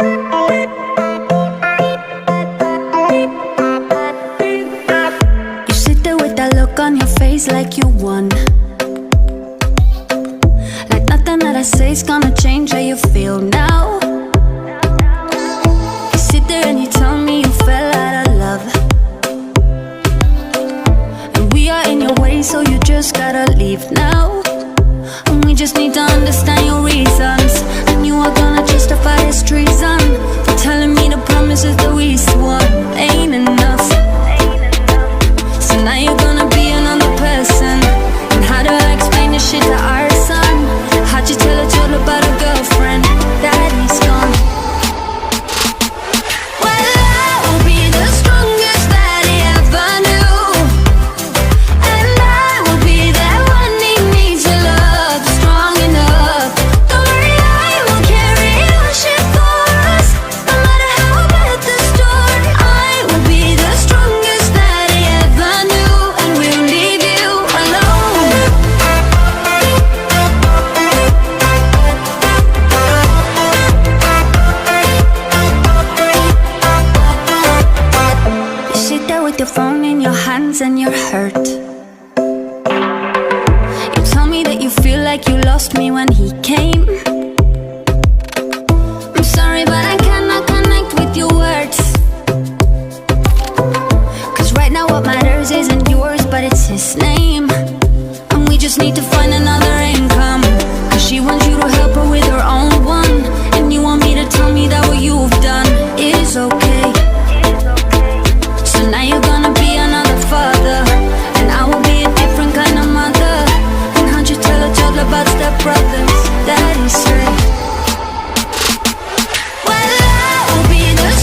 You sit there with that look on your face like you won, like nothing that I say's gonna change how you feel now. You sit there and you tell me you fell out of love, and we are in your way, so you just gotta leave now. And we just need to understand your reasons, and you are gonna justify this treason for telling me the promises that we swore ain't enough. So now you're gonna be another person, and how do I explain this shit to our son? How'd you tell a total about a girlfriend that he's gone? Well, I will be the strongest that he ever knew, and I will be that one he needs to love, strong enough. Don't worry, I will carry your shit for us, no matter how bad the storm. I will be the strongest that he ever knew, and we'll leave you alone. You sit there with your phone in your hands and you're hurt. You tell me that you feel like you lost me when he came. I'm sorry, but I cannot connect with your words, 'cause right now what matters isn't yours, but it's his name. And we just need to